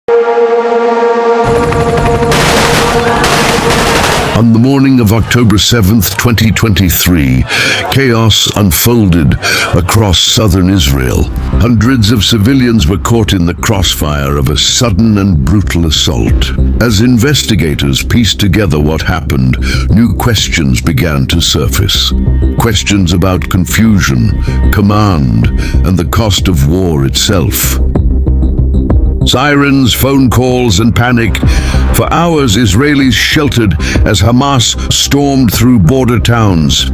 On the morning of October 7th, 2023, chaos unfolded across southern Israel. Hundreds of civilians were caught in the crossfire of a sudden and brutal assault. As investigators pieced together what happened, new questions began to surface. Questions about confusion, command, and the cost of war itself. Sirens, phone calls, and panic. For hours, Israelis sheltered as Hamas stormed through border towns.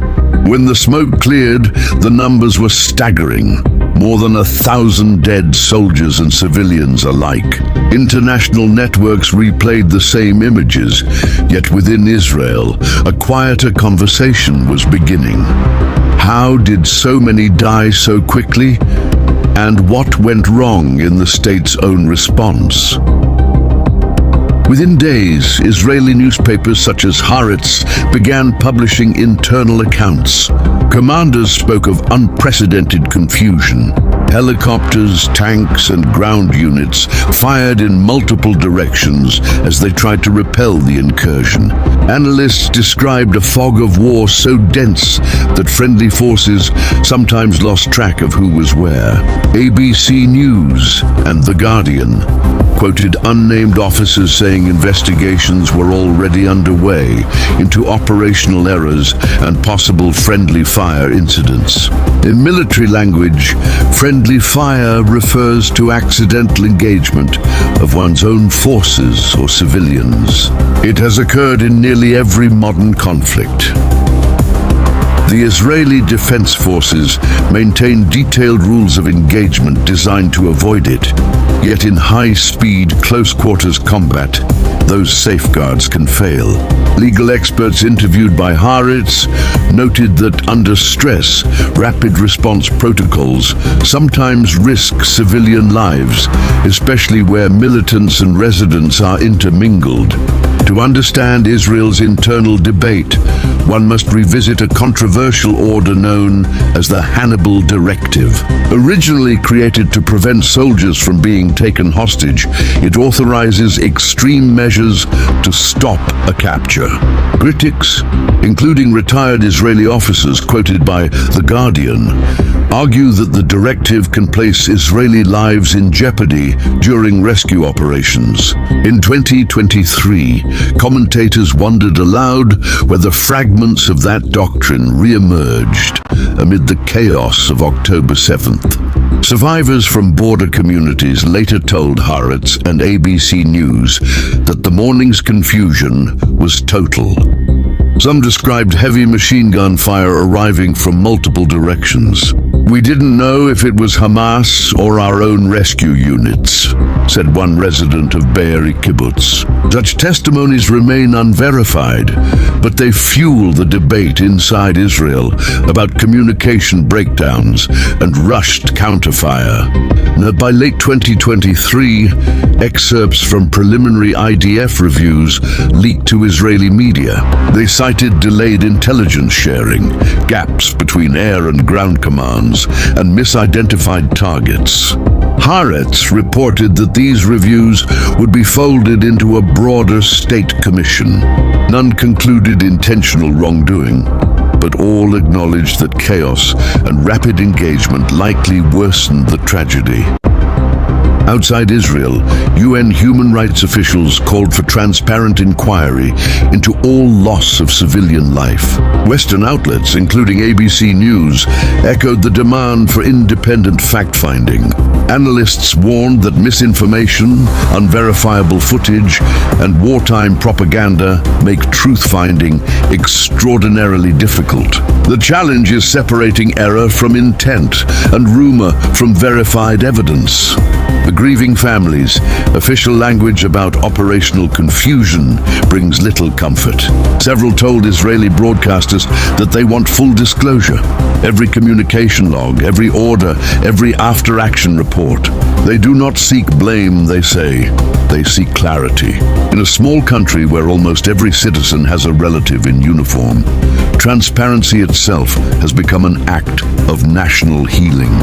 When the smoke cleared, the numbers were staggering. More than 1,000 dead soldiers and civilians alike. International networks replayed the same images, yet within Israel, a quieter conversation was beginning. How did so many die so quickly? And what went wrong in the state's own response? Within days, Israeli newspapers such as Haaretz began publishing internal accounts. Commanders spoke of unprecedented confusion. Helicopters, tanks, and ground units fired in multiple directions as they tried to repel the incursion. Analysts described a fog of war so dense that friendly forces sometimes lost track of who was where. ABC News and The Guardian quoted unnamed officers saying investigations were already underway into operational errors and possible friendly fire incidents. In military language, friendly fire refers to accidental engagement of one's own forces or civilians. It has occurred in nearly every modern conflict. The Israeli Defense Forces maintain detailed rules of engagement designed to avoid it. Yet in high-speed, close-quarters combat, those safeguards can fail. Legal experts interviewed by Haaretz noted that under stress, rapid response protocols sometimes risk civilian lives, especially where militants and residents are intermingled. To understand Israel's internal debate, one must revisit a controversial order known as the Hannibal Directive. Originally created to prevent soldiers from being taken hostage, it authorizes extreme measures to stop a capture. Critics, including retired Israeli officers quoted by The Guardian, argue that the directive can place Israeli lives in jeopardy during rescue operations. In 2023, commentators wondered aloud whether fragments of that doctrine re-emerged amid the chaos of October 7th. Survivors from border communities later told Haaretz and ABC News that the morning's confusion was total. Some described heavy machine gun fire arriving from multiple directions. "We didn't know if it was Hamas or our own rescue units," said one resident of Be'eri kibbutz. Such testimonies remain unverified, but they fuel the debate inside Israel about communication breakdowns and rushed counterfire. Now, by late 2023, excerpts from preliminary IDF reviews leaked to Israeli media. They cited delayed intelligence sharing, gaps between air and ground commands, and misidentified targets. Haaretz reported that these reviews would be folded into a broader state commission. None concluded intentional wrongdoing, but all acknowledged that chaos and rapid engagement likely worsened the tragedy. Outside Israel, UN human rights officials called for transparent inquiry into all loss of civilian life. Western outlets, including ABC News, echoed the demand for independent fact-finding. Analysts warned that misinformation, unverifiable footage, and wartime propaganda make truth-finding extraordinarily difficult. The challenge is separating error from intent and rumor from verified evidence. The grieving families, official language about operational confusion brings little comfort. Several told Israeli broadcasters that they want full disclosure. Every communication log, every order, every after-action report. They do not seek blame, they say. They seek clarity. In a small country where almost every citizen has a relative in uniform, transparency itself has become an act of national healing.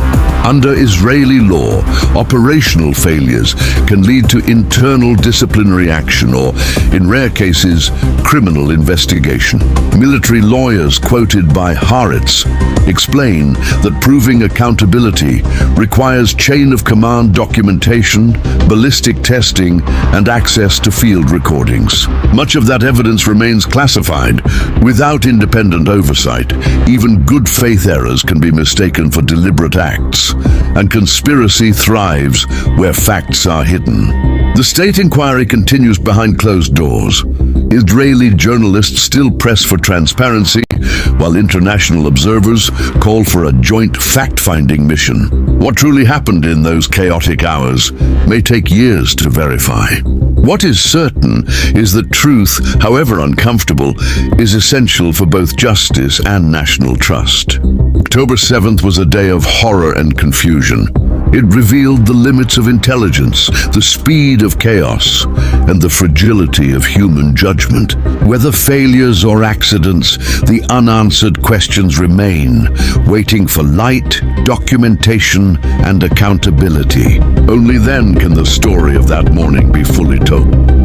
Under Israeli law, operational failures can lead to internal disciplinary action or, in rare cases, criminal investigation. Military lawyers quoted by Haaretz explain that proving accountability requires chain of command documentation, ballistic testing, and access to field recordings. Much of that evidence remains classified. Without independent oversight, even good faith errors can be mistaken for deliberate acts, and conspiracy thrives where facts are hidden. The state inquiry continues behind closed doors. Israeli journalists still press for transparency, while international observers call for a joint fact-finding mission. What truly happened in those chaotic hours may take years to verify. What is certain is that truth, however uncomfortable, is essential for both justice and national trust. October 7th was a day of horror and confusion. It revealed the limits of intelligence, the speed of chaos, and the fragility of human judgment. Whether failures or accidents, the unanswered questions remain, waiting for light, documentation, and accountability. Only then can the story of that morning be fully told.